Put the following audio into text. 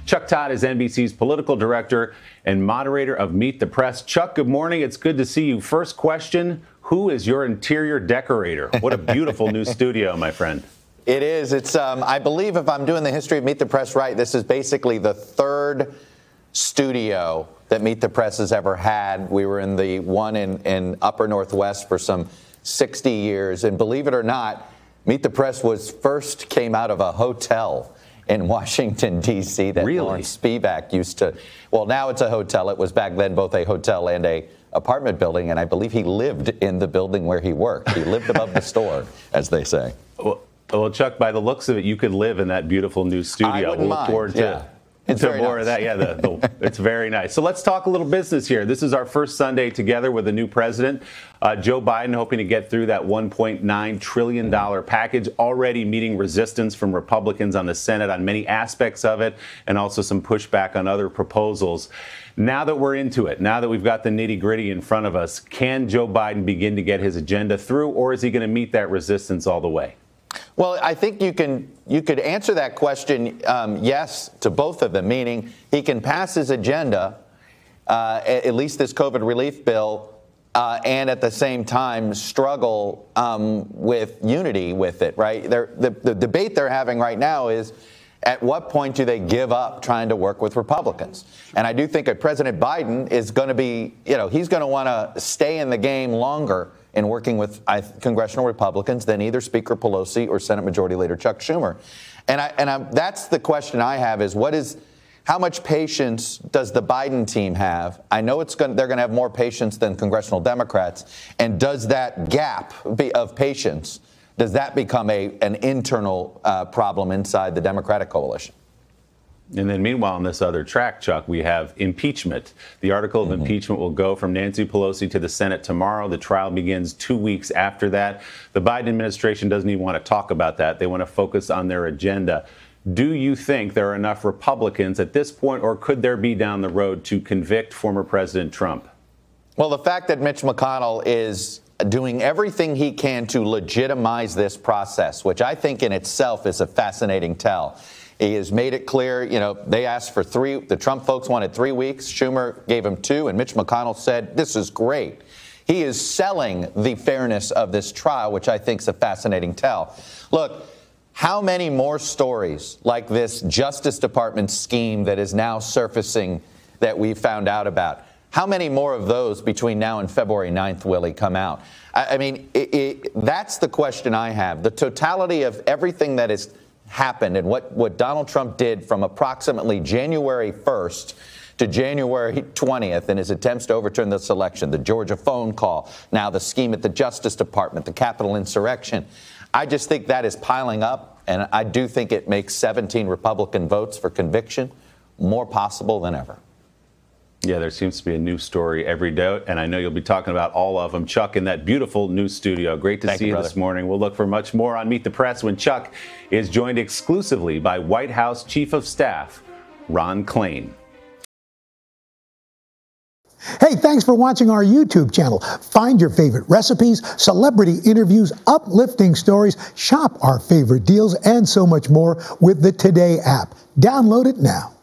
Chuck Todd is NBC's political director and moderator of Meet the Press. Chuck, good morning. It's good to see you. First question, who is your interior decorator? What a beautiful new studio, my friend. It is. It's, I believe if I'm doing the history of Meet the Press right, this is basically the third studio that Meet the Press has ever had. We were in the one in Upper Northwest for some 60 years. And believe it or not, Meet the Press first came out of a hotel in Washington, D.C. that Lawrence Spivak used to. Well, now it's a hotel. It was back then both a hotel and a apartment building. And I believe he lived in the building where he worked. He lived above the store, as they say. Well, Chuck, by the looks of it, you could live in that beautiful new studio. I wouldn't mind. Look forward to It's more nice. of that. Yeah, it's very nice. So let's talk a little business here. This is our first Sunday together with a new president. Joe Biden hoping to get through that $1.9 trillion package, already meeting resistance from Republicans on the Senate on many aspects of it, and also some pushback on other proposals. Now that we're into it, now that we've got the nitty-gritty in front of us, can Joe Biden begin to get his agenda through, or is he going to meet that resistance all the way? Well, I think you could answer that question yes to both of them, meaning he can pass his agenda, at least this COVID relief bill, and at the same time struggle with unity with it, right? The debate they're having right now is, at what point do they give up trying to work with Republicans? And I do think that President Biden is going to be, he's going to want to stay in the game longer in working with congressional Republicans than either Speaker Pelosi or Senate Majority Leader Chuck Schumer. And that's the question I have is how much patience does the Biden team have? I know they're going to have more patience than congressional Democrats. And does that gap of patience, does that become an internal problem inside the Democratic coalition? And then meanwhile, on this other track, Chuck, we have impeachment. The article of impeachment will go from Nancy Pelosi to the Senate tomorrow. The trial begins 2 weeks after that. The Biden administration doesn't even want to talk about that. They want to focus on their agenda. Do you think there are enough Republicans at this point, or could there be down the road, to convict former President Trump? Well, the fact that Mitch McConnell is doing everything he can to legitimize this process, which I think in itself is a fascinating tell. He has made it clear, they asked for 3. The Trump folks wanted 3 weeks. Schumer gave him 2, and Mitch McConnell said, this is great. He is selling the fairness of this trial, which I think is a fascinating tell. Look, how many more stories like this Justice Department scheme that is now surfacing that we found out about? How many more of those between now and February 9th, Willie, come out? I mean, that's the question I have. The totality of everything that has happened and what Donald Trump did from approximately January 1st to January 20th in his attempts to overturn this election, the Georgia phone call, now the scheme at the Justice Department, the Capitol insurrection. I just think that is piling up, and I do think it makes 17 Republican votes for conviction more possible than ever. Yeah, there seems to be a new story every day, and I know you'll be talking about all of them. Chuck, in that beautiful new studio. Great to see you this morning. We'll look for much more on Meet the Press when Chuck is joined exclusively by White House Chief of Staff Ron Klain. Hey, thanks for watching our YouTube channel. Find your favorite recipes, celebrity interviews, uplifting stories, shop our favorite deals, and so much more with the Today app. Download it now.